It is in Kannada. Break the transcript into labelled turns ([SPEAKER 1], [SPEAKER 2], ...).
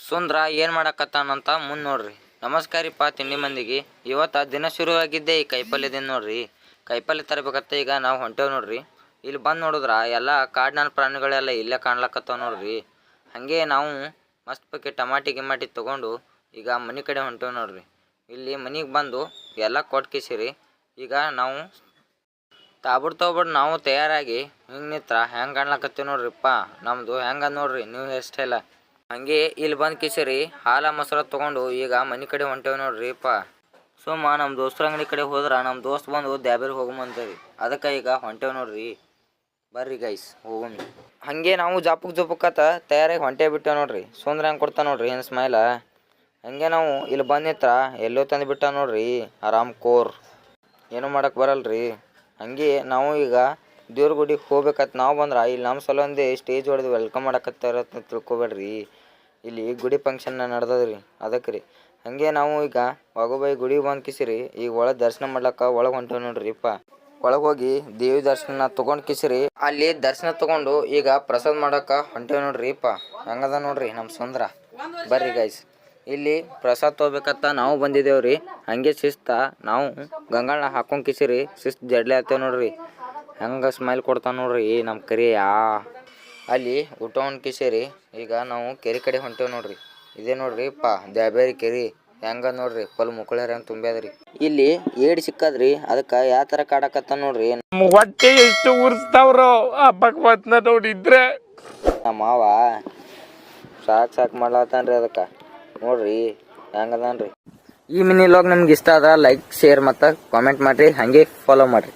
[SPEAKER 1] ಸುಂದ್ರ ಏನು ಮಾಡಕತ್ತಾನಂತ ಮುಂದೆ ನೋಡ್ರಿ. ನಮಸ್ಕಾರಿಪ್ಪ ತಿಂಡಿ ಮಂದಿಗೆ. ಇವತ್ತು ದಿನ ಶುರುವಾಗಿದ್ದೆ ಈ ಕೈಪಲ್ಯದಿಂದ ನೋಡ್ರಿ. ಕೈಪಲ್ಯ ತರಬೇಕತ್ತ ಈಗ ನಾವು ಹೊಂಟೇವ್ ನೋಡ್ರಿ. ಇಲ್ಲಿ ಬಂದು ನೋಡಿದ್ರ ಎಲ್ಲ ಕಾಡಿನ ಪ್ರಾಣಿಗಳೆಲ್ಲ ಇಲ್ಲೇ ಕಾಣ್ಲಕತ್ತಾವ ನೋಡ್ರಿ. ಹಾಗೆ ನಾವು ಮಸ್ತ್ ಪೈಕಿ ಟಮಾಟಿ ಗಿಮಾಟಿ ತೊಗೊಂಡು ಈಗ ಮನೆ ಕಡೆ ಹೊಂಟೇವ್ ನೋಡ್ರಿ. ಇಲ್ಲಿ ಮನೆಗೆ ಬಂದು ಎಲ್ಲ ಕೊಟ್ಕಿಸಿರಿ. ಈಗ ನಾವು ತಾಬಿಡ್ ನಾವು ತಯಾರಾಗಿ ಹಿಂಗೆ ನಿತ್ರ ಹೆಂಗೆ ಕಾಣ್ಲಕತ್ತೀವಿ ನೋಡ್ರಿಪ್ಪ. ನಮ್ಮದು ಹೆಂಗೆ ನೋಡ್ರಿ ನೀವು ಎಷ್ಟೆಲ್ಲ ಹಂಗೆ ಇಲ್ಲಿ ಬಂದು ಕಿಸಿರಿ ಹಾಲು ಮೊಸರು ತೊಗೊಂಡು ಈಗ ಮನೆ ಕಡೆ ಹೊಂಟೇವಿ ನೋಡ್ರಿಪ್ಪ. ಸುಮ್ಮ ನಮ್ಮ ದೋಸ್ತರ ಅಂಗಡಿ ಕಡೆ ಹೋದ್ರೆ ನಮ್ಮ ದೋಸ್ತ್ ಬಂದು ದ್ಯಾಬೇರಿ ಹೋಗಮಂತರಿ. ಅದಕ್ಕೆ ಈಗ ಹೊಂಟೇವಿ ನೋಡ್ರಿ. ಬರ್ರಿ ಗೈಸ್ ಹೋಗಮ್ಮಿ. ಹಾಗೆ ನಾವು ಜಪಕ್ಕತ್ತ ತಯಾರಾಗಿ ಹೊಂಟೇ ಬಿಟ್ಟೇವೆ ನೋಡ್ರಿ. ಸುಂದ್ರ ಹೆಂಗೆ ಕೊಡ್ತಾ ನೋಡ್ರಿ ಏನು ಸ್ಮೈಲ. ಹಾಗೆ ನಾವು ಇಲ್ಲಿ ಬಂದು ನಿತ್ರ ಎಲ್ಲೋ ತಂದು ಬಿಟ್ಟ ನೋಡ್ರಿ ಆರಾಮ್ ಕೋರ್. ಏನೂ ಮಾಡಕ್ಕೆ ಬರಲ್ರಿ. ಹಾಗೆ ನಾವು ಈಗ ದೇವ್ರ ಗುಡಿಗೆ ಹೋಗ್ಬೇಕತ್ ನಾವು ಬಂದ್ರೆ ಇಲ್ಲಿ ನಮ್ಮ ಸಲೊಂದೇ ಸ್ಟೇಜ್ ಹೊಡೆದು ವೆಲ್ಕಮ್ ಮಾಡಕತ್ತಾರ ತಿಳ್ಕೊಬೇಡ್ರಿ. ಇಲ್ಲಿ ಗುಡಿ ಫಂಕ್ಷನ್ ನಡೆದದ್ರಿ ಅದಕ್ಕೆ ರೀ. ಹಾಗೆ ನಾವು ಈಗ ವಾಗುಬಾಯಿ ಗುಡಿಗೆ ಬಂದು ಕಿಸಿರಿ ಈಗ ಒಳಗೆ ದರ್ಶನ ಮಾಡ್ಲಕ್ಕ ಒಳಗೆ ಹೊಂಟೇವಿ ನೋಡ್ರಿಪ್ಪ. ಒಳಗೆ ಹೋಗಿ ದೇವಿ ದರ್ಶನ ತೊಗೊಂಡು ಕಿಸಿರಿ ಅಲ್ಲಿ ದರ್ಶನ ತೊಗೊಂಡು ಈಗ ಪ್ರಸಾದ ಮಾಡಕ್ಕೆ ಹೊಂಟೇವಿ ನೋಡ್ರಿಪ್ಪ. ಹಂಗದ ನೋಡ್ರಿ ನಮ್ಮ ಸುಂದ್ರ. ಬರ್ರಿ ಗೈಸ್ ಇಲ್ಲಿ ಪ್ರಸಾದ ತೊಗೋಬೇಕತ್ತ ನಾವು ಬಂದಿದ್ದೇವ್ರಿ. ಹಾಗೆ ಶಿಸ್ತ ನಾವು ಗಂಗಾಳನ್ನ ಹಾಕೊಂಡು ಕಿಸಿರಿ ಶಿಸ್ತು ಜಡ್ಲೆ ಆಗ್ತೇವೆ ನೋಡ್ರಿ. ಹೆಂಗೆ ಸ್ಮೈಲ್ ಕೊಡ್ತಾನೆ ನೋಡ್ರಿ ನಮ್ಮ ಕರಿಯ. ಅಲ್ಲಿ ಊಟವನ್ನು ಕಿಸಿರಿ ಈಗ ನಾವು ಕೆರೆ ಕಡೆ ಹೊಂಟೇವಿ ನೋಡ್ರಿ. ಇದೇ ನೋಡ್ರಿಪ್ಪ ದ್ಯಾಬೇರಿ ಕೆರೆ ಹೆಂಗ ನೋಡ್ರಿ ಫುಲ್ ಮುಕ್ಕಳ್ಯಾರ ಹೆಂಗೆ ತುಂಬ್ಯಾದ್ರಿ. ಇಲ್ಲಿ ಏಡ್ ಸಿಕ್ಕದ್ರಿ ಅದಕ್ಕೆ ಯಾವ ಥರ ಕಾಡಕತ್ತ ನೋಡ್ರಿ.
[SPEAKER 2] ಹೊಟ್ಟೆ ಎಷ್ಟು ಉರ್ಸ್ತಾವ್ರೋ ಆ ಭಗವತ್ನ ನೋಡಿದ್ರೆ.
[SPEAKER 1] ನಮ್ಮ ಮಾವ ಸಾಕು ಮಾಡ್ಲತ್ತಾನ್ರಿ ಅದಕ್ಕೆ ನೋಡ್ರಿ ಹೆಂಗದಾನ್ರಿ. ಈ ಮಿನಿ ವ್ಲಾಗ್ ನಿಮ್ಗೆ ಇಷ್ಟ ಆದ ಲೈಕ್ ಶೇರ್ ಮತ್ತು ಕಾಮೆಂಟ್ ಮಾಡಿರಿ. ಹಾಗೆ ಫಾಲೋ ಮಾಡಿರಿ.